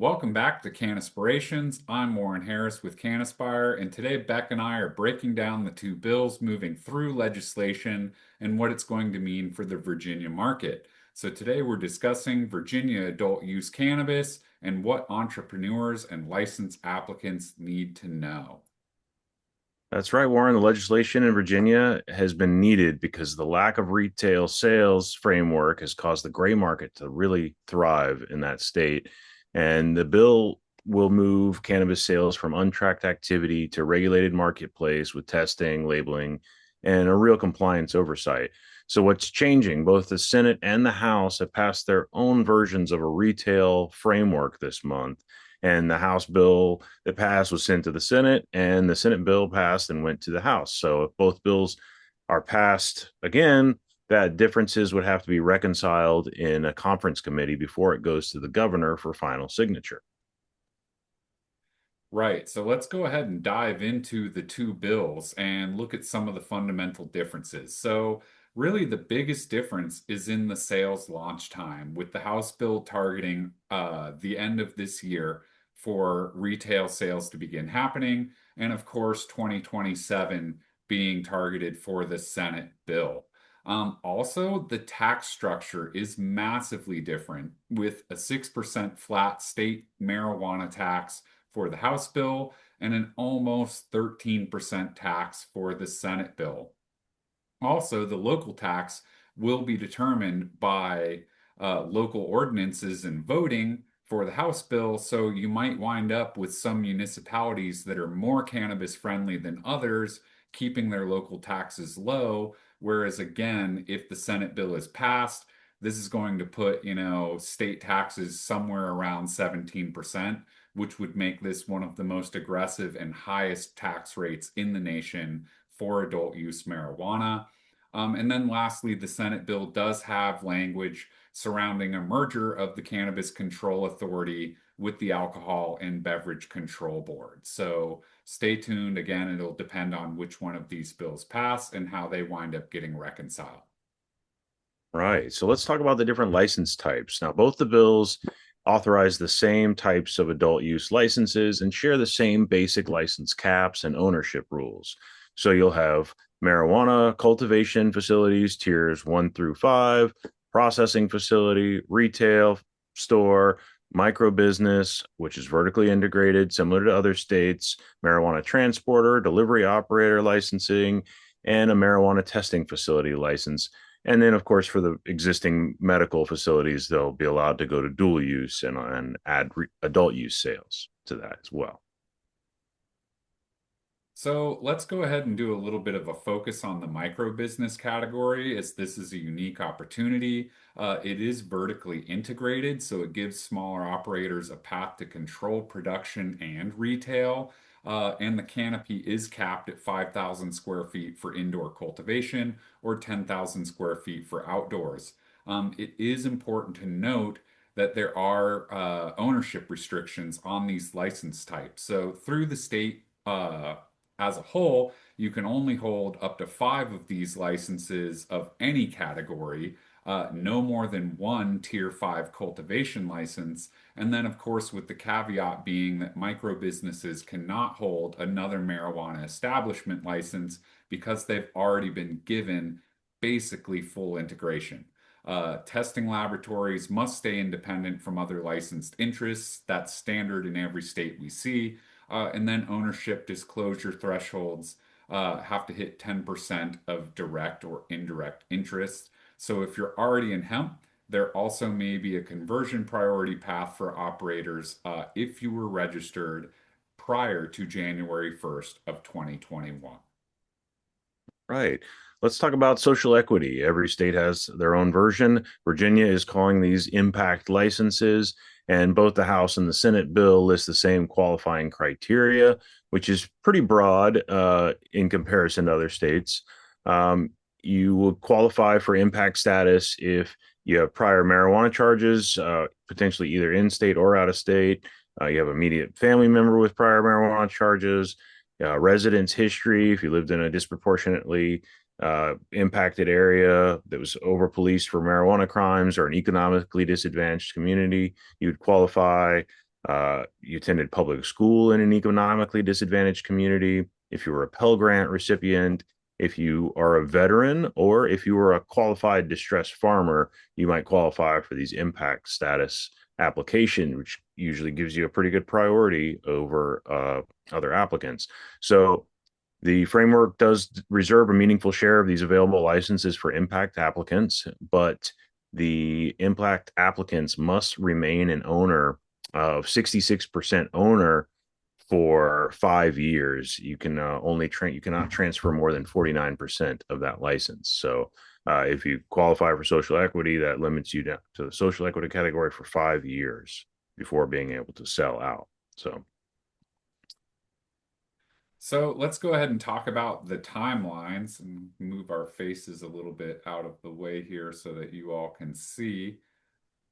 Welcome back to Cannaspirations. I'm Warren Harris with Cannaspire, and today Beck and I are breaking down the two bills moving through legislation and what it's going to mean for the Virginia market. So today we're discussing Virginia adult use cannabis and what entrepreneurs and license applicants need to know. That's right, Warren. The legislation in Virginia has been needed because the lack of retail sales framework has caused the gray market to really thrive in that state. And the bill will move cannabis sales from untracked activity to regulated marketplace with testing, labeling, and a real compliance oversight. So, what's changing? Both the Senate and the House have passed their own versions of a retail framework this month. And the House bill that passed was sent to the Senate, and the Senate bill passed and went to the House. So if both bills are passed again, that differences would have to be reconciled in a conference committee before it goes to the governor for final signature. Right, so let's go ahead and dive into the two bills and look at some of the fundamental differences. So, really, the biggest difference is in the sales launch time, with the House bill targeting the end of this year for retail sales to begin happening, and of course, 2027 being targeted for the Senate bill. Also, the tax structure is massively different, with a 6% flat state marijuana tax for the House bill and an almost 13% tax for the Senate bill. Also, the local tax will be determined by local ordinances and voting for the House bill. So you might wind up with some municipalities that are more cannabis friendly than others, keeping their local taxes low. Whereas, again, if the Senate bill is passed, this is going to put, state taxes somewhere around 17%, which would make this one of the most aggressive and highest tax rates in the nation for adult use marijuana. And then lastly, the Senate bill does have language surrounding a merger of the Cannabis Control Authority with the Alcohol and Beverage Control Board. So stay tuned. Again, it'll depend on which one of these bills pass and how they wind up getting reconciled. Right. So let's talk about the different license types. Now, both the bills authorize the same types of adult use licenses and share the same basic license caps and ownership rules. So you'll have marijuana cultivation facilities, tiers 1 through 5, processing facility, retail store, microbusiness, which is vertically integrated, similar to other states, marijuana transporter, delivery operator licensing, and a marijuana testing facility license. And then, of course, for the existing medical facilities, they'll be allowed to go to dual use and add adult use sales to that as well. So let's go ahead and do a little bit of a focus on the micro business category, as this is a unique opportunity. It is vertically integrated, so it gives smaller operators a path to control production and retail. And the canopy is capped at 5,000 square feet for indoor cultivation or 10,000 square feet for outdoors. It is important to note that there are ownership restrictions on these license types. So through the state, as a whole, you can only hold up to 5 of these licenses of any category, no more than one Tier 5 cultivation license. And then, of course, with the caveat being that micro businesses cannot hold another marijuana establishment license because they've already been given basically full integration. Testing laboratories must stay independent from other licensed interests. That's standard in every state we see. And then ownership disclosure thresholds have to hit 10% of direct or indirect interest. So if you're already in hemp, there also may be a conversion priority path for operators if you were registered prior to January 1st of 2021. Right. Let's talk about social equity. Every state has their own version. Virginia is calling these impact licenses, and both the House and the Senate bill list the same qualifying criteria, which is pretty broad in comparison to other states. You will qualify for impact status if you have prior marijuana charges, potentially either in state or out of state. You have immediate family member with prior marijuana charges, residence history, if you lived in a disproportionately impacted area that was over policed for marijuana crimes or an economically disadvantaged community, you'd qualify. You attended public school in an economically disadvantaged community, if you were a Pell Grant recipient, if you are a veteran, or if you were a qualified distressed farmer, you might qualify for these impact status application, which usually gives you a pretty good priority over other applicants. So the framework does reserve a meaningful share of these available licenses for impact applicants, but the impact applicants must remain an owner of 66% owner for 5 years. You can you cannot transfer more than 49% of that license. So if you qualify for social equity, that limits you down to the social equity category for 5 years before being able to sell out. So So let's go ahead and talk about the timelines and move our faces a little bit out of the way here so that you all can see.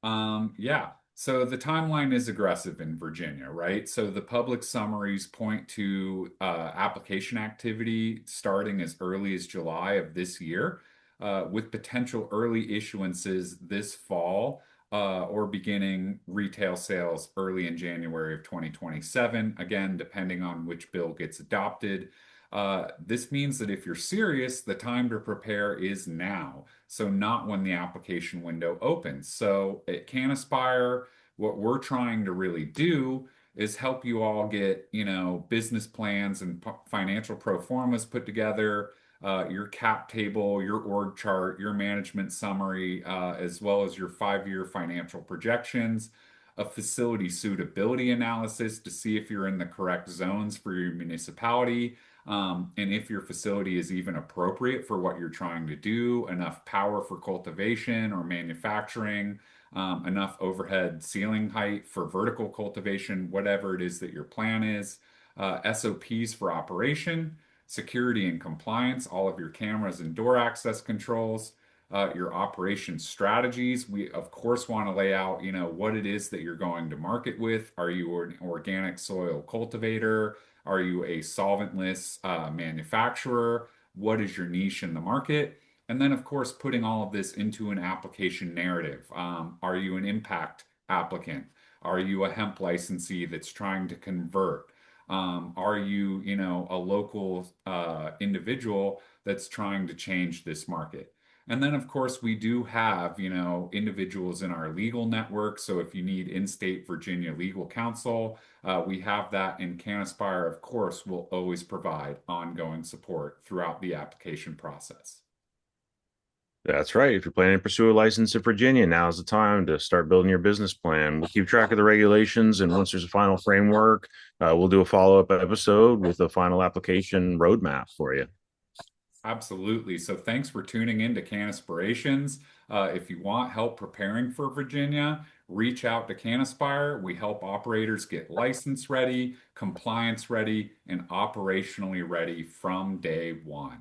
Yeah. So the timeline is aggressive in Virginia, right? So the public summaries point to application activity starting as early as July of this year, with potential early issuances this fall, or beginning retail sales early in January of 2027, again, depending on which bill gets adopted. This means that if you're serious, the time to prepare is now. So not when the application window opens. So at Canaspire, what we're trying to really do is help you all get, business plans and financial pro formas put together, your cap table, your org chart, your management summary, as well as your 5-year financial projections, a facility suitability analysis to see if you're in the correct zones for your municipality, and if your facility is even appropriate for what you're trying to do, enough power for cultivation or manufacturing, enough overhead ceiling height for vertical cultivation, whatever it is that your plan is, SOPs for operation, security and compliance, all of your cameras and door access controls, your operation strategies. We, of course, want to lay out, what it is that you're going to market with. Are you an organic soil cultivator? Are you a solventless manufacturer? What is your niche in the market? And then, of course, putting all of this into an application narrative. Are you an impact applicant? Are you a hemp licensee that's trying to convert? Are you, a local individual that's trying to change this market? And then, of course, we do have, individuals in our legal network. So if you need in-state Virginia legal counsel, we have that in Canaspire. Of course, will always provide ongoing support throughout the application process. that's right. If you're planning to pursue a license in Virginia, now's the time to start building your business plan. We'll keep track of the regulations, and once there's a final framework, we'll do a follow-up episode with a final application roadmap for you. Absolutely. So thanks for tuning in to Canaspirations. If you want help preparing for Virginia, reach out to Canaspire. We help operators get license ready, compliance ready, and operationally ready from day one.